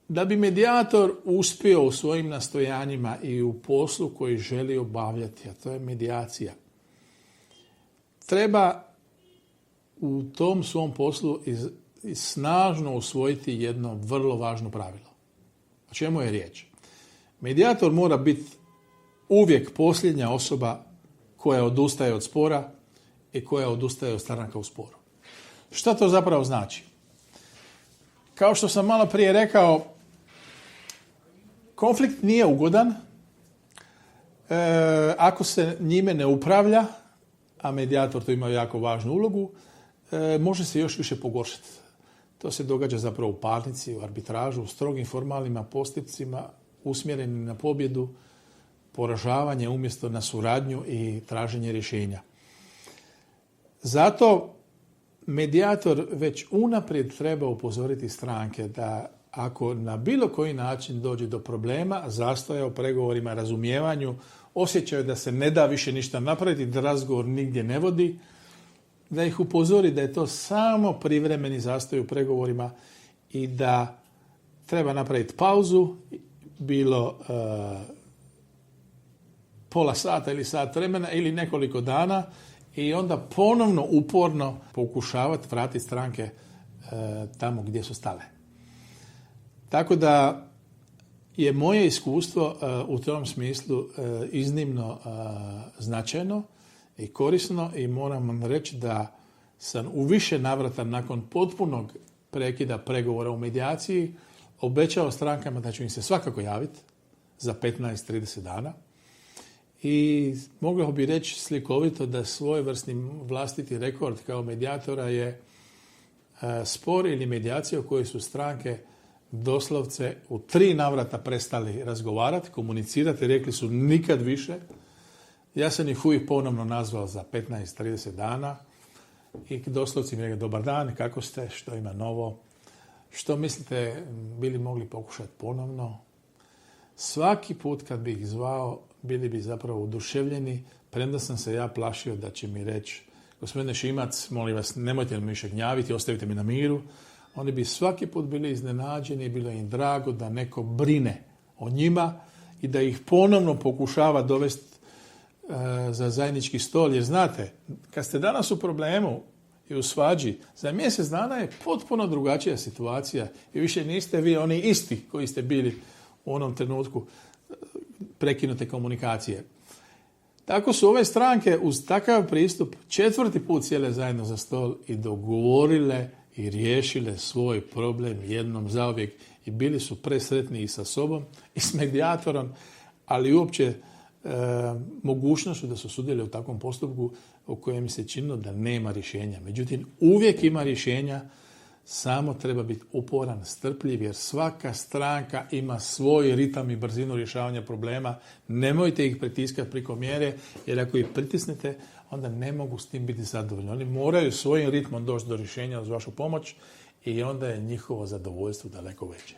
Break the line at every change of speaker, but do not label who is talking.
Da bi medijator uspio u svojim nastojanjima i u poslu koji želi obavljati, a to je medijacija, treba u tom svom poslu snažno usvojiti jedno vrlo važno pravilo. O čemu je riječ? Medijator mora biti uvijek posljednja osoba koja odustaje od spora i koja odustaje od stranaka u sporu. Šta to zapravo znači? Kao što sam malo prije rekao, konflikt nije ugodan ako se njime ne upravlja, a medijator to ima jako važnu ulogu, može se još više pogoršati. To se događa zapravo u parnici, u arbitražu, u strogim formalnim postupcima usmjereni na pobjedu, poražavanje umjesto na suradnju i traženje rješenja. Zato medijator već unaprijed treba upozoriti stranke da ako na bilo koji način dođe do problema, zastoja u pregovorima, razumijevanju, osjećaju da se ne da više ništa napraviti, da razgovor nigdje ne vodi, da ih upozori da je to samo privremeni zastoj u pregovorima i da treba napraviti pauzu, bilo pola sata ili sat vremena ili nekoliko dana i onda ponovno uporno pokušavati vratiti stranke tamo gdje su stale. Tako da je moje iskustvo u tom smislu iznimno značajno i korisno i moram vam reći da sam u više navrata nakon potpunog prekida pregovora u medijaciji obećao strankama da ću im se svakako javiti za 15-30 dana i mogao bi reći slikovito da svojevrsni vlastiti rekord kao medijatora je spor ili medijacija u kojoj su stranke doslovce u 3 navrata prestali razgovarati, komunicirati, rekli su nikad više. Ja sam ih uvijek ponovno nazvao za 15-30 dana i doslovce mi rekao dobar dan, kako ste, što ima novo, što mislite bili mogli pokušati ponovno. Svaki put kad bi ih zvao bili bi zapravo oduševljeni, premda sam se ja plašio da će mi reći gospodine Šimac, molim vas, nemojte mi više gnjaviti, ostavite mi na miru. Oni bi svaki put bili iznenađeni, bilo im drago da neko brine o njima i da ih ponovno pokušava dovesti za zajednički stol. Jer znate, kad ste danas u problemu i u svađi, za mjesec dana je potpuno drugačija situacija i više niste vi oni isti koji ste bili u onom trenutku prekinute komunikacije. Tako su ove stranke uz takav pristup 4. put sjele zajedno za stol i dogovorile i riješile svoj problem jednom zauvijek i bili su presretni i sa sobom i s medijatorom, ali uopće mogućnošću da su sudjelovali u takvom postupku u kojem mi se činilo da nema rješenja. Međutim, uvijek ima rješenja, samo treba biti uporan, strpljiv, jer svaka stranka ima svoj ritam i brzinu rješavanja problema. Nemojte ih pritiskati preko mjere, jer ako ih pritisnete, onda ne mogu s tim biti zadovoljni. Oni moraju svojim ritmom doći do rješenja uz vašu pomoć i onda je njihovo zadovoljstvo daleko veće.